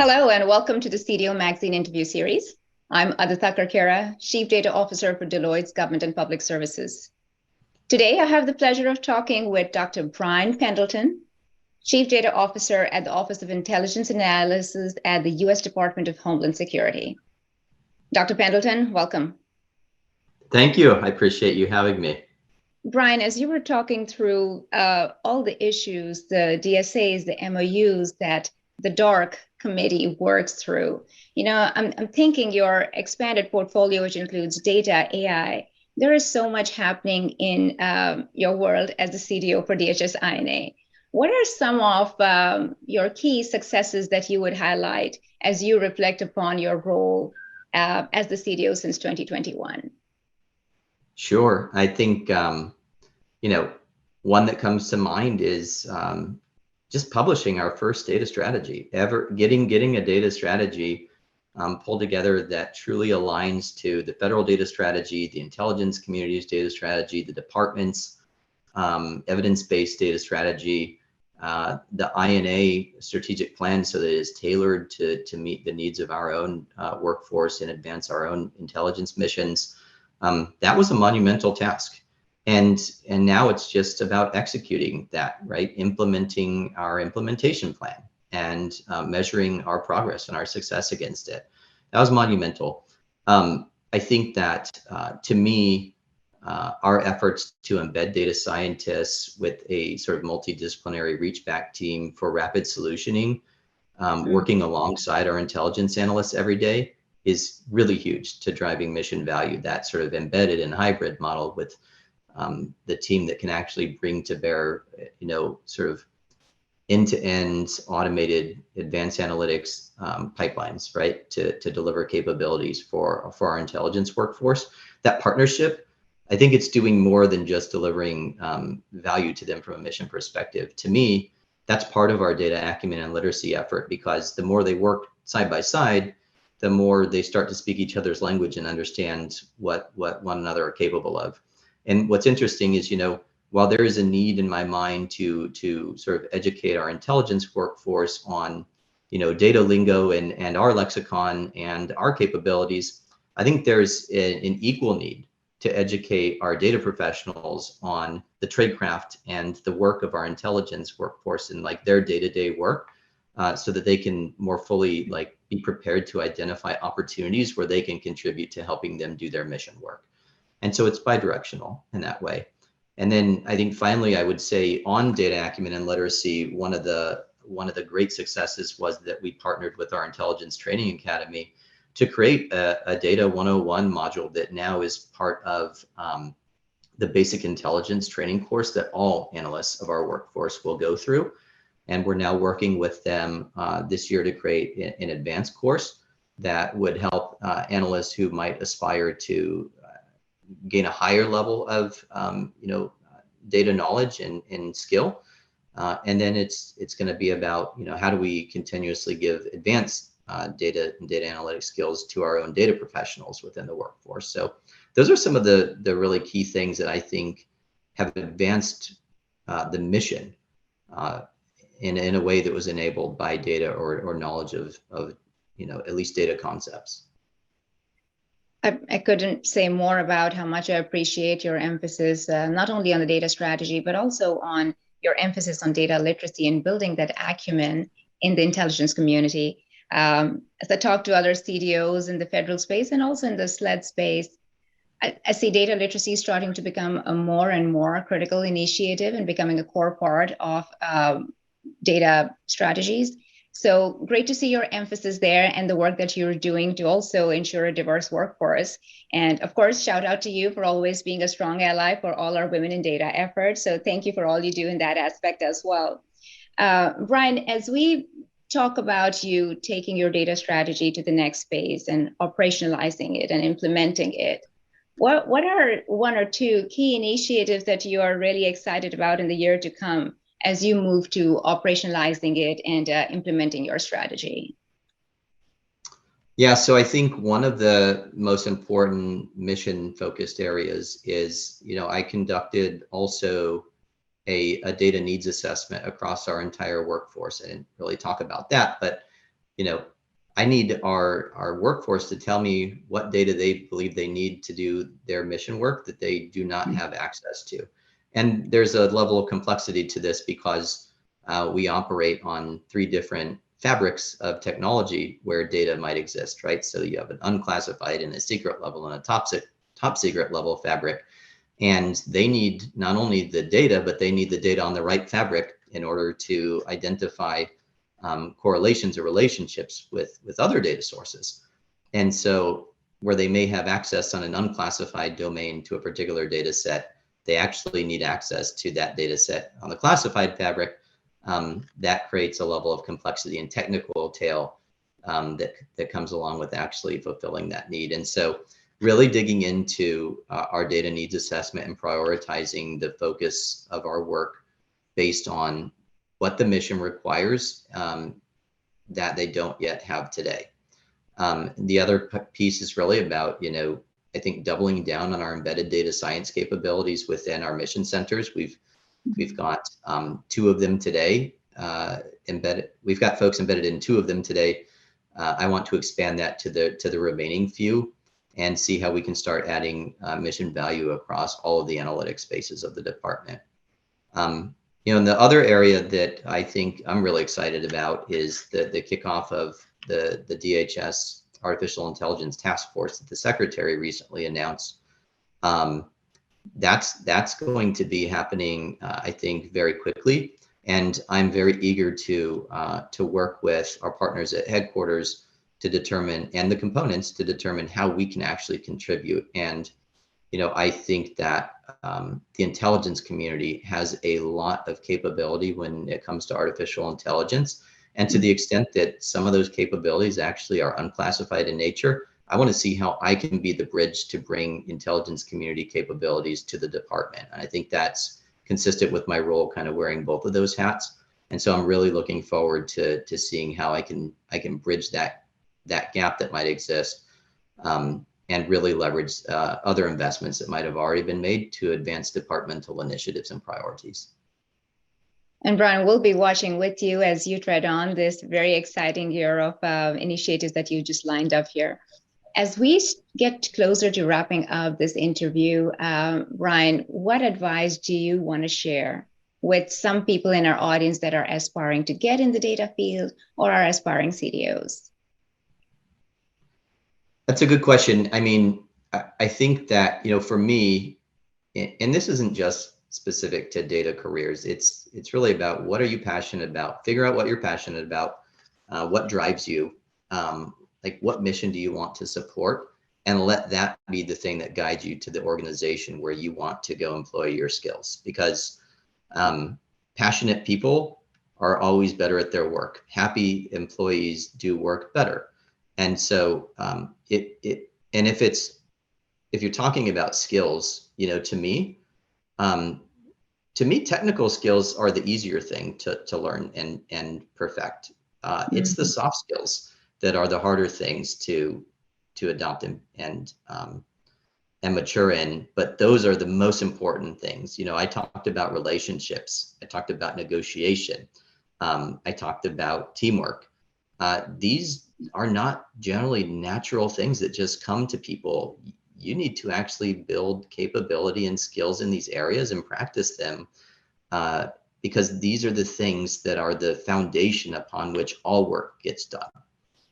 Hello and welcome to the CDO Magazine interview series. I'm Adita Karkera, Chief Data Officer for Deloitte's Government and Public Services. Today, I have the pleasure of talking with Dr. Bryan Pendleton, Chief Data Officer at the Office of Intelligence and Analysis at the U.S. Department of Homeland Security. Dr. Pendleton, welcome. Thank you. I appreciate you having me. Bryan, as you were talking through all the issues, the DSAs, the MOUs that the DARK committee works through, I'm thinking your expanded portfolio, which includes data, AI, there is so much happening in your world as the CDO for DHS I&A. What are some of your key successes that you would highlight as you reflect upon your role as the CDO since 2021? Sure. I think, one that comes to mind is just publishing our first data strategy ever, getting a data strategy pulled together that truly aligns to the federal data strategy, the intelligence community's data strategy, the department's evidence-based data strategy, the I&A strategic plan, so that it is tailored to meet the needs of our own workforce and advance our own intelligence missions. That was a monumental task. And now it's just about executing that, right? Implementing our implementation plan and measuring our progress and our success against it. That was monumental. I think that to me, our efforts to embed data scientists with a sort of multidisciplinary reach-back team for rapid solutioning, working alongside our intelligence analysts every day, is really huge to driving mission value. That sort of embedded and hybrid model with the team that can actually bring to bear, sort of end-to-end automated advanced analytics pipelines, right, to deliver capabilities for our intelligence workforce. That partnership, I think it's doing more than just delivering value to them from a mission perspective. To me, that's part of our data acumen and literacy effort, because the more they work side by side, the more they start to speak each other's language and understand what one another are capable of. And what's interesting is, while there is a need in my mind to sort of educate our intelligence workforce on, data lingo and our lexicon and our capabilities, I think there's an equal need to educate our data professionals on the tradecraft and the work of our intelligence workforce and like their day-to-day work, so that they can more fully be prepared to identify opportunities where they can contribute to helping them do their mission work. And so it's bi-directional in that way. And then I think finally, I would say on data acumen and literacy, one of the great successes was that we partnered with our Intelligence Training Academy to create a Data 101 module that now is part of the basic intelligence training course that all analysts of our workforce will go through. And we're now working with them this year to create an advanced course that would help analysts who might aspire to gain a higher level of data knowledge and skill. And then it's going to be about, how do we continuously give advanced data and data analytics skills to our own data professionals within the workforce. So those are some of the really key things that I think have advanced the mission in a way that was enabled by data or knowledge of at least data concepts. I couldn't say more about how much I appreciate your emphasis, not only on the data strategy, but also on your emphasis on data literacy and building that acumen in the intelligence community. As I talk to other CDOs in the federal space and also in the SLED space, I see data literacy starting to become a more and more critical initiative and becoming a core part of data strategies. So great to see your emphasis there and the work that you're doing to also ensure a diverse workforce. And of course, shout out to you for always being a strong ally for all our women in data efforts. So thank you for all you do in that aspect as well. Bryan, as we talk about you taking your data strategy to the next phase and operationalizing it and implementing it, what are one or two key initiatives that you are really excited about in the year to come as you move to operationalizing it and implementing your strategy? Yeah, so I think one of the most important mission-focused areas is, I conducted also a data needs assessment across our entire workforce. I didn't really talk about that, but you know, I need our workforce to tell me what data they believe they need to do their mission work that they do not have access to. And there's a level of complexity to this because we operate on 3 different fabrics of technology where data might exist, right? So you have an unclassified and a secret level and a top secret level fabric. And they need not only the data, but they need the data on the right fabric in order to identify correlations or relationships with other data sources. And so where they may have access on an unclassified domain to a particular data set, they actually need access to that data set on the classified fabric. That creates a level of complexity and technical tail that comes along with actually fulfilling that need. And so really digging into our data needs assessment and prioritizing the focus of our work based on what the mission requires that they don't yet have today. The other piece is really about, I think doubling down on our embedded data science capabilities within our mission centers. We've got 2 of them today embedded. We've got folks embedded in 2 of them today. I want to expand that to the remaining few and see how we can start adding mission value across all of the analytics spaces of the department. And the other area that I think I'm really excited about is the kickoff of the DHS Artificial Intelligence Task Force that the Secretary recently announced. That's going to be happening, I think, very quickly, and I'm very eager to work with our partners at headquarters to determine, and the components to determine how we can actually contribute. And I think that the intelligence community has a lot of capability when it comes to artificial intelligence. And to the extent that some of those capabilities actually are unclassified in nature, I want to see how I can be the bridge to bring intelligence community capabilities to the department. And I think that's consistent with my role, kind of wearing both of those hats. And so I'm really looking forward to seeing how I can bridge that gap that might exist. And really leverage other investments that might have already been made to advance departmental initiatives and priorities. And Bryan, we'll be watching with you as you tread on this very exciting year of initiatives that you just lined up here. As we get closer to wrapping up this interview, Bryan, what advice do you want to share with some people in our audience that are aspiring to get in the data field or are aspiring CDOs? That's a good question. I mean, I think that, for me, and this isn't just specific to data careers, it's really about what are you passionate about? Figure out what you're passionate about, what drives you, like what mission do you want to support, and let that be the thing that guides you to the organization where you want to go employ your skills. Because passionate people are always better at their work. Happy employees do work better. And so and if you're talking about skills, to me, technical skills are the easier thing to learn and perfect. It's the soft skills that are the harder things to adopt and mature in, but those are the most important things. I talked about relationships. I talked about negotiation. I talked about teamwork. These are not generally natural things that just come to people. You need to actually build capability and skills in these areas and practice them because these are the things that are the foundation upon which all work gets done,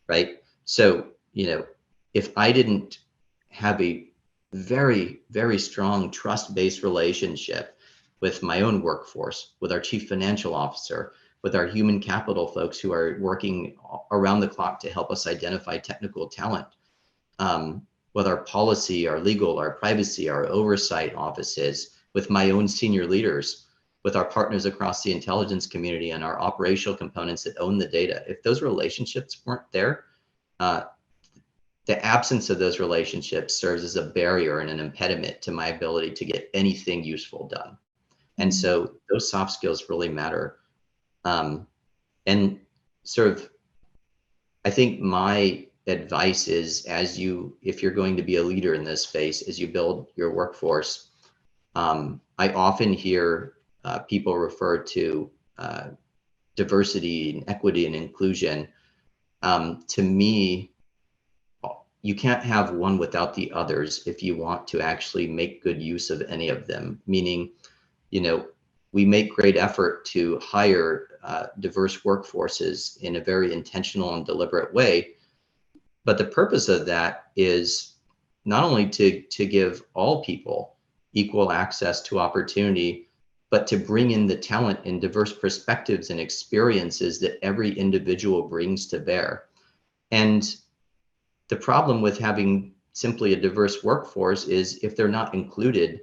right? So, if I didn't have a very, very strong trust-based relationship with my own workforce, with our chief financial officer, with our human capital folks who are working around the clock to help us identify technical talent, with our policy, our legal, our privacy, our oversight offices, with my own senior leaders, with our partners across the intelligence community and our operational components that own the data. If those relationships weren't there, the absence of those relationships serves as a barrier and an impediment to my ability to get anything useful done. And so those soft skills really matter. And sort of, I think my advice is if you're going to be a leader in this space, as you build your workforce, I often hear people refer to diversity and equity and inclusion. To me, you can't have one without the others if you want to actually make good use of any of them. Meaning, we make great effort to hire diverse workforces in a very intentional and deliberate way. But the purpose of that is not only to give all people equal access to opportunity, but to bring in the talent and diverse perspectives and experiences that every individual brings to bear. And the problem with having simply a diverse workforce is if they're not included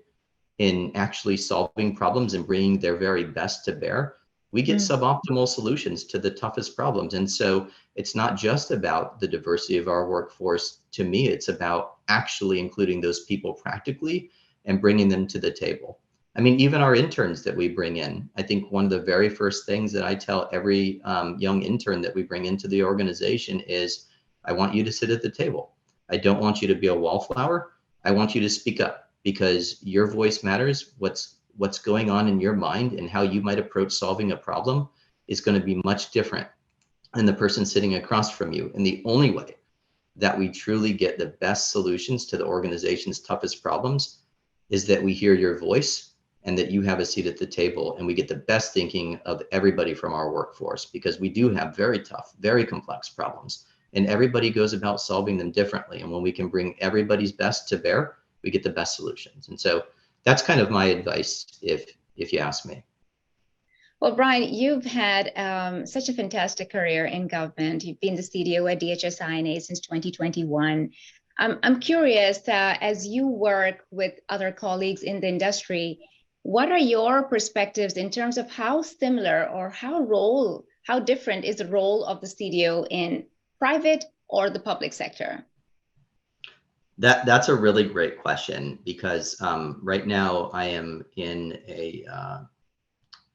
in actually solving problems and bringing their very best to bear, we get suboptimal solutions to the toughest problems. And so it's not just about the diversity of our workforce. To me, it's about actually including those people practically and bringing them to the table. I mean, even our interns that we bring in, I think one of the very first things that I tell every young intern that we bring into the organization is, I want you to sit at the table. I don't want you to be a wallflower. I want you to speak up, because your voice matters. What's going on in your mind and how you might approach solving a problem is going to be much different than the person sitting across from you. And the only way that we truly get the best solutions to the organization's toughest problems is that we hear your voice and that you have a seat at the table, and we get the best thinking of everybody from our workforce, because we do have very tough, very complex problems, and everybody goes about solving them differently. And when we can bring everybody's best to bear, we get the best solutions. And so that's kind of my advice, if you ask me. Well, Bryan, you've had such a fantastic career in government. You've been the CDO at DHS I&A since 2021. I'm curious, as you work with other colleagues in the industry, what are your perspectives in terms of how similar or how different is the role of the CDO in private or the public sector? That's a really great question, because right now I am in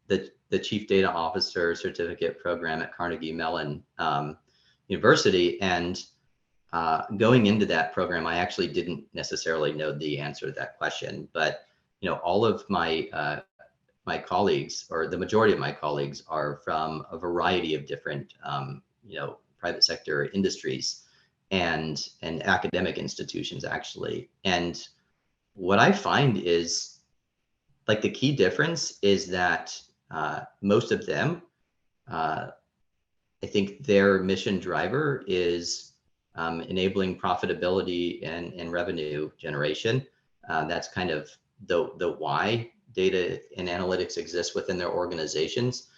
the Chief Data Officer Certificate program at Carnegie Mellon University, and going into that program, I actually didn't necessarily know the answer to that question. But all of my colleagues, or the majority of my colleagues, are from a variety of different private sector industries and academic institutions, actually. And what I find is, like, the key difference is that most of them, I think their mission driver is enabling profitability and revenue generation. That's kind of the why data and analytics exist within their organizations.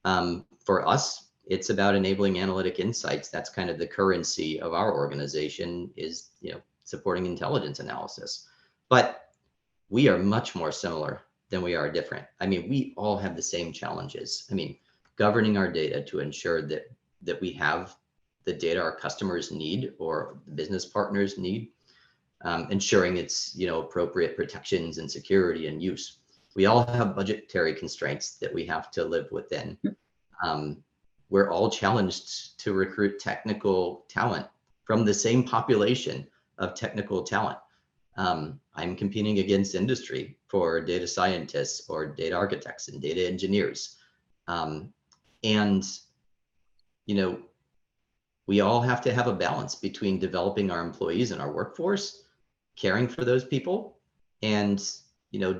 For us, it's about enabling analytic insights. That's kind of the currency of our organization, is supporting intelligence analysis. But we are much more similar than we are different. I mean, we all have the same challenges. I mean, governing our data to ensure that we have the data our customers need or business partners need, ensuring it's appropriate protections and security and use. We all have budgetary constraints that we have to live within. We're all challenged to recruit technical talent from the same population of technical talent. I'm competing against industry for data scientists or data architects and data engineers. And we all have to have a balance between developing our employees and our workforce, caring for those people, and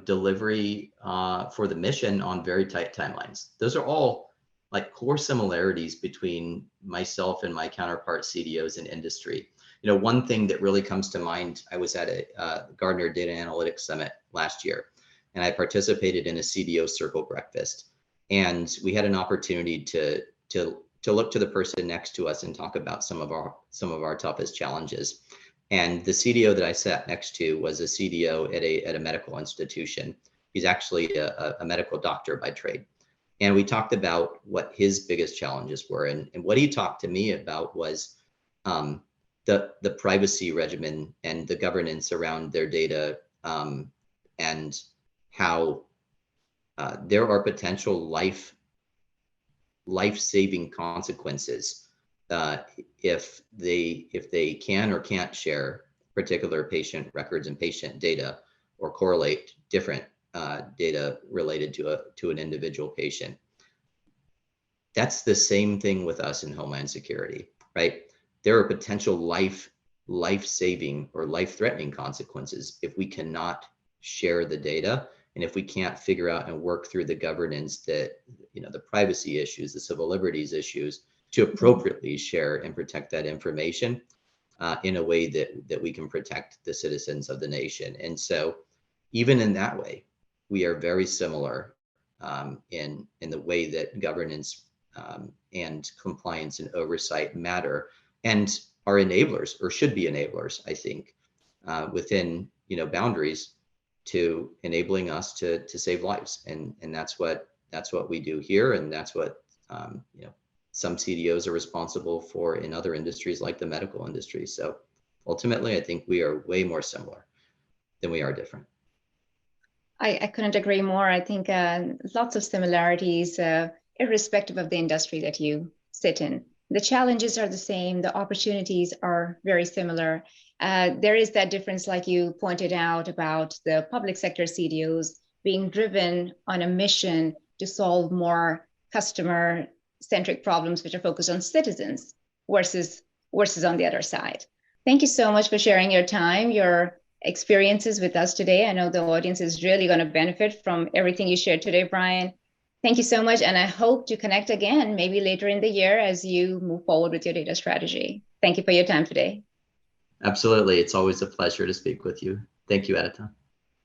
delivery for the mission on very tight timelines. Those are all like core similarities between myself and my counterpart CDOs in industry. One thing that really comes to mind, I was at a Gartner Data Analytics Summit last year, and I participated in a CDO circle breakfast. And we had an opportunity to look to the person next to us and talk about some of our toughest challenges. And the CDO that I sat next to was a CDO at a medical institution. He's actually a medical doctor by trade. And we talked about what his biggest challenges were. And what he talked to me about was the privacy regimen and the governance around their data, and how there are potential life-saving consequences if they can or can't share particular patient records and patient data, or correlate different data related to an individual patient. That's the same thing with us in Homeland Security. right? There are potential life-saving or life-threatening consequences if we cannot share the data, and if we can't figure out and work through the governance, that, you know, the privacy issues, the civil liberties issues, to appropriately share and protect that information in a way that we can protect the citizens of the nation. And so even in that way, we are very similar in the way that governance and compliance and oversight matter, and are enablers, or should be enablers, I think, within, you know, boundaries to enabling us to save lives. And that's what we do here, and that's what you know, some CDOs are responsible for in other industries like the medical industry. So ultimately, I think we are way more similar than we are different. I couldn't agree more. I think lots of similarities, irrespective of the industry that you sit in. The challenges are the same. The opportunities are very similar. There is that difference, like you pointed out, about the public sector CDOs being driven on a mission to solve more customer-centric problems, which are focused on citizens, versus on the other side. Thank you so much for sharing your time, your experiences with us today. I know the audience is really going to benefit from everything you shared today, Bryan. Thank you so much. And I hope to connect again, maybe later in the year as you move forward with your data strategy. Thank you for your time today. Absolutely. It's always a pleasure to speak with you. Thank you, Adita.